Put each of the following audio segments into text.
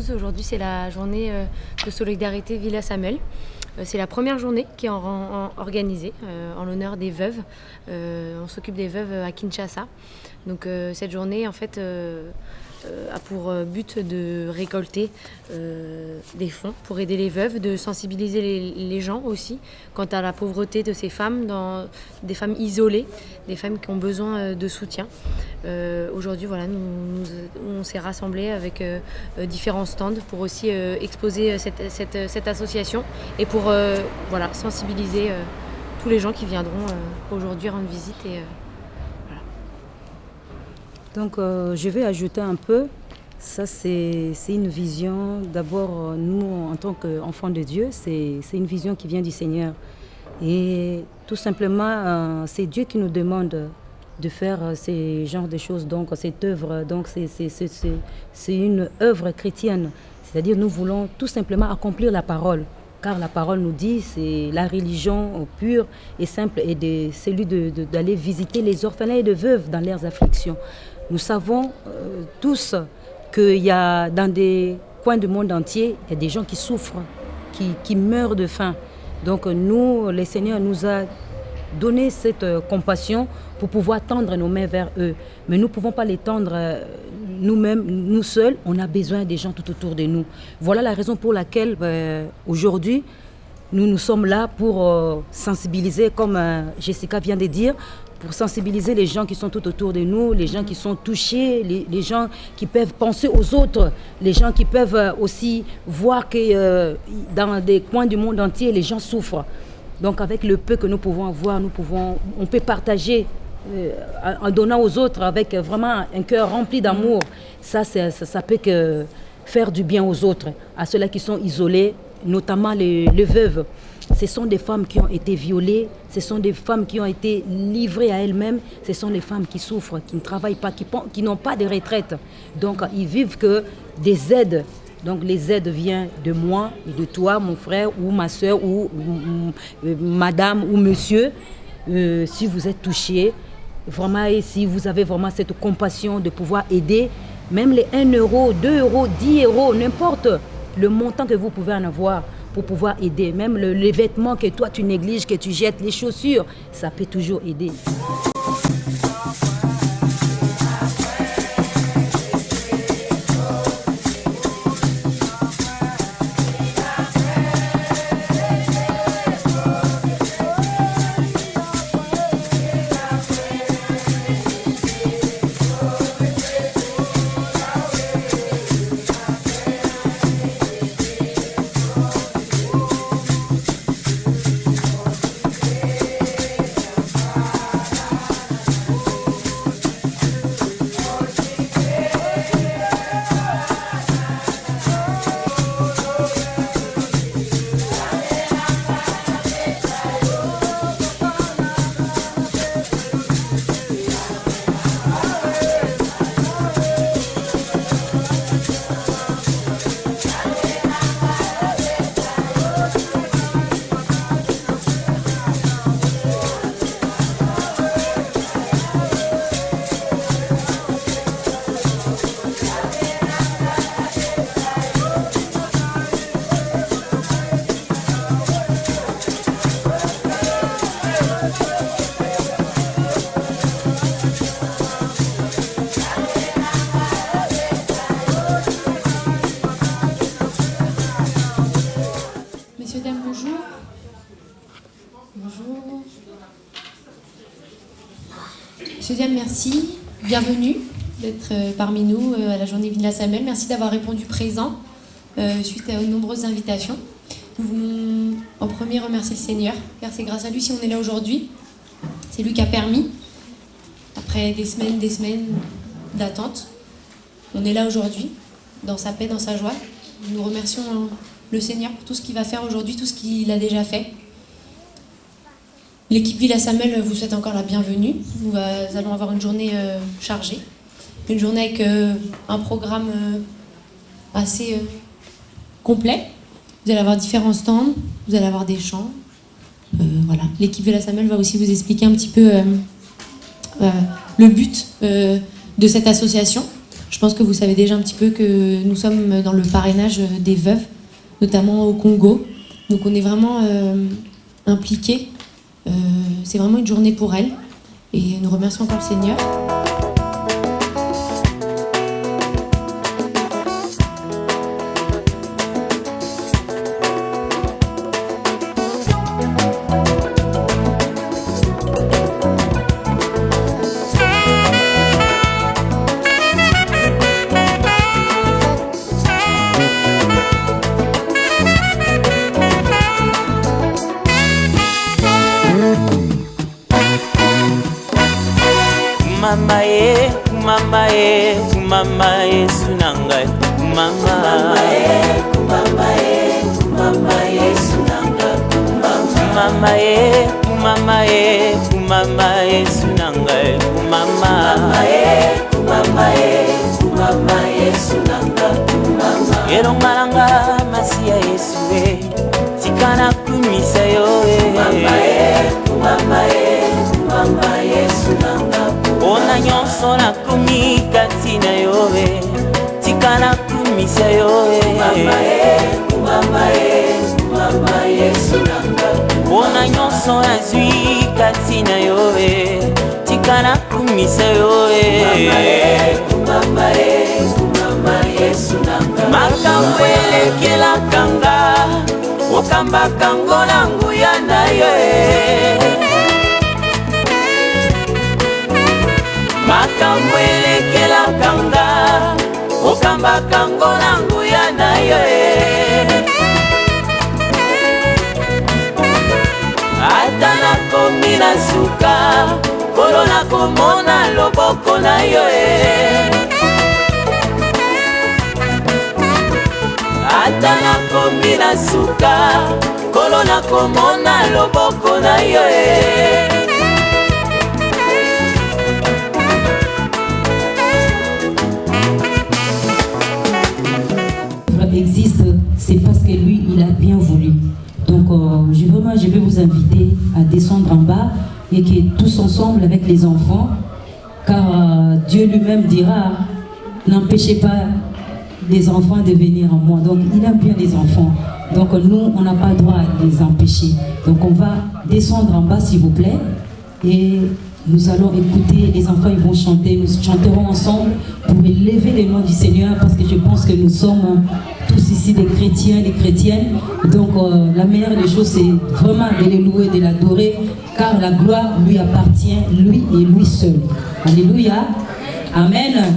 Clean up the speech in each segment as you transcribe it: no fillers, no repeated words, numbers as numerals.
tous. Aujourd'hui, c'est la journée de solidarité Villa Samuel. C'est la première journée qui est organisée en l'honneur des veuves. On s'occupe des veuves à Kinshasa. Donc cette journée, en fait, a pour but de récolter des fonds pour aider les veuves, de sensibiliser les gens aussi quant à la pauvreté de ces femmes, des femmes isolées, des femmes qui ont besoin de soutien. Aujourd'hui, voilà, on s'est rassemblés avec différents stands pour aussi exposer cette association et pour voilà, sensibiliser tous les gens qui viendront aujourd'hui rendre visite. Donc je vais ajouter un peu, ça c'est une vision, d'abord nous en tant qu'enfants de Dieu, c'est une vision qui vient du Seigneur. Et tout simplement c'est Dieu qui nous demande de faire ces genres de choses, donc cette œuvre, donc c'est une œuvre chrétienne, c'est-à-dire nous voulons tout simplement accomplir la parole. Car la parole nous dit, c'est la religion pure et simple et celui d'aller visiter les orphelins et les veuves dans leurs afflictions. Nous savons tous qu'il y a dans des coins du monde entier, il y a des gens qui souffrent, qui meurent de faim. Donc nous, le Seigneur nous a donné cette compassion pour pouvoir tendre nos mains vers eux. Mais nous ne pouvons pas les tendre nous-mêmes, nous seuls. On a besoin des gens tout autour de nous. Voilà la raison pour laquelle aujourd'hui, nous sommes là pour sensibiliser, comme Jessica vient de dire, pour sensibiliser les gens qui sont tout autour de nous, les gens qui sont touchés, les gens qui peuvent penser aux autres, les gens qui peuvent aussi voir que dans des coins du monde entier, les gens souffrent. Donc avec le peu que nous pouvons avoir, on peut partager en donnant aux autres avec vraiment un cœur rempli d'amour. Ça peut que faire du bien aux autres, à ceux-là qui sont isolés, notamment les veuves. Ce sont des femmes qui ont été violées, ce sont des femmes qui ont été livrées à elles-mêmes, ce sont des femmes qui souffrent, qui ne travaillent pas, qui n'ont pas de retraite. Donc ils vivent que des aides. Donc les aides viennent de moi et de toi, mon frère ou ma soeur ou madame ou monsieur. Si vous êtes touché, vraiment, et si vous avez vraiment cette compassion de pouvoir aider, même les 1 euro, 2 euros, 10 euros, n'importe le montant que vous pouvez en avoir pour pouvoir aider. Même les vêtements que toi tu négliges, que tu jettes, les chaussures, ça peut toujours aider. Merci, bienvenue d'être parmi nous à la journée Villa Samuel. Merci d'avoir répondu présent suite aux nombreuses invitations. Nous voulons en premier remercier le Seigneur, car c'est grâce à lui si on est là aujourd'hui. C'est lui qui a permis, après des semaines d'attente, on est là aujourd'hui, dans sa paix, dans sa joie. Nous remercions le Seigneur pour tout ce qu'il va faire aujourd'hui, tout ce qu'il a déjà fait. L'équipe Villa Samuel vous souhaite encore la bienvenue. Nous allons avoir une journée chargée. Une journée avec un programme assez complet. Vous allez avoir différents stands, vous allez avoir des chants. Voilà. L'équipe Villa Samuel va aussi vous expliquer un petit peu le but de cette association. Je pense que vous savez déjà un petit peu que nous sommes dans le parrainage des veuves, notamment au Congo. Donc on est vraiment impliqués. C'est vraiment une journée pour elles. Et nous remercions encore le Seigneur. Mama sunanga mama sunanga mama sunanga sunanga erongalanga masia Yesue tikana kumisa yo mama sunanga ona nyonso na kumi katina yowe tikana kumisa yowe mama sunanga ona nyonso na zwi katina yowe tikana kumisa yowe mama sunanga makambo elekela kanga okamba kango nangu ya na yowe makambo elekela kanga okamba kango nangu ya na yo ata nakomi na suka kolo nakomona loboko na yo ata nakomi na suka kolo nakomona loboko na yo existe, c'est parce que lui, il a bien voulu. Donc, je vais vous inviter à descendre en bas et que tous ensemble avec les enfants, car Dieu lui-même dira, n'empêchez pas les enfants de venir à moi. Donc, il aime bien les enfants. Donc, nous, on n'a pas le droit de les empêcher. Donc, on va descendre en bas, s'il vous plaît, et nous allons écouter, les enfants ils vont chanter, nous chanterons ensemble pour élever le nom du Seigneur parce que je pense que nous sommes tous ici des chrétiens, des chrétiennes. Donc la meilleure des choses c'est vraiment de le louer, de l'adorer car la gloire lui appartient, lui et lui seul. Alléluia. Amen.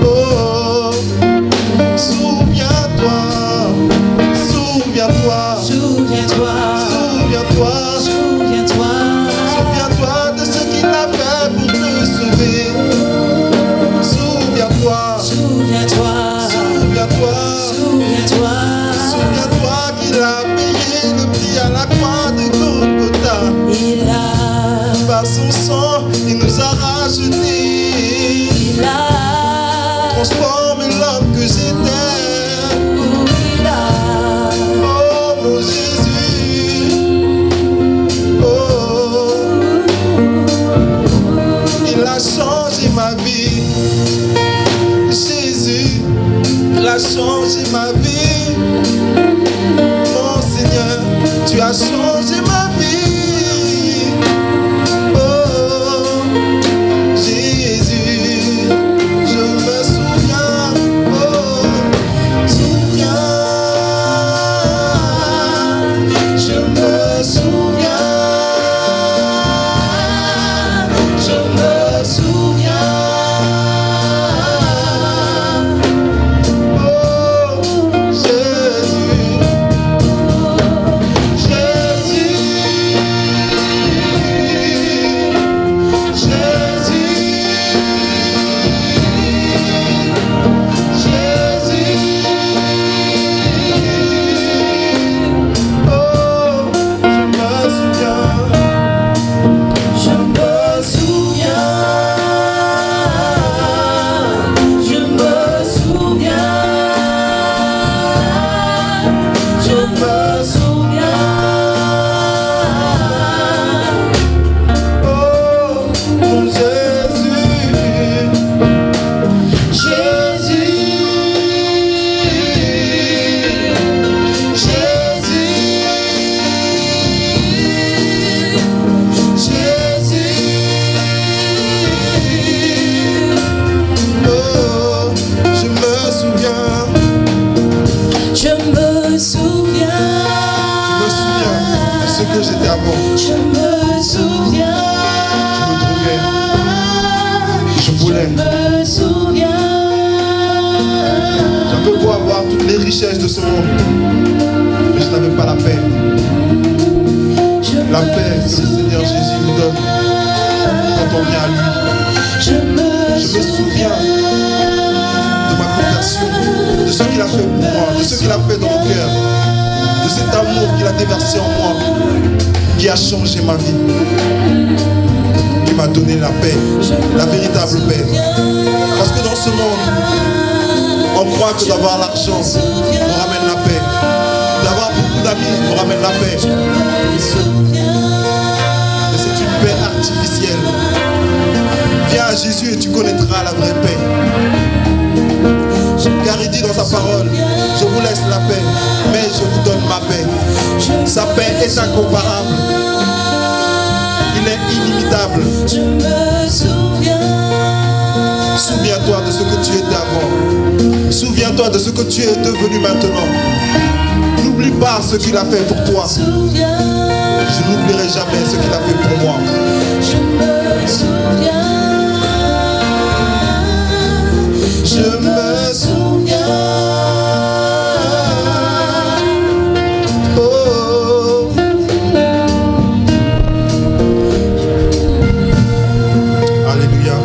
Oh changé ma vie. Jésus, il a changé ma vie. Mon Seigneur, tu as changé ma vie. Oh, Jésus, je me souviens. Oh, souviens. Je me souviens. Je me souviens. Oh, Jésus. richesses de ce monde, mais je n'avais pas la paix. La paix que le Seigneur Jésus nous donne quand on vient à lui. Je me souviens de ma conversion, de ce qu'il a fait pour moi, de ce qu'il a fait dans mon cœur, de cet amour qu'il a déversé en moi, qui a changé ma vie, qui m'a donné la paix, la véritable paix. Parce que dans ce monde, on croit que d'avoir l'argent nous ramène la paix, d'avoir beaucoup d'amis nous ramène la paix. Mais c'est une paix artificielle. Viens à Jésus et tu connaîtras la vraie paix. Car il dit dans sa parole, je vous laisse la paix, mais je vous donne ma paix. Sa paix est incomparable. Il est inimitable. Souviens-toi de ce que tu étais avant. Souviens-toi de ce que tu es devenu maintenant. N'oublie pas ce qu'il a fait pour toi. Je n'oublierai jamais ce qu'il a fait pour moi. Je me souviens. Je me souviens. Oh. Alléluia.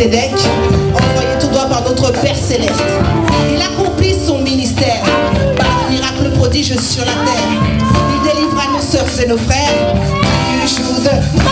Melchisédek, envoyé tout droit par notre Père Céleste. Il accomplit son ministère par un miracle prodige sur la terre. Il délivra nos sœurs et nos frères du joug de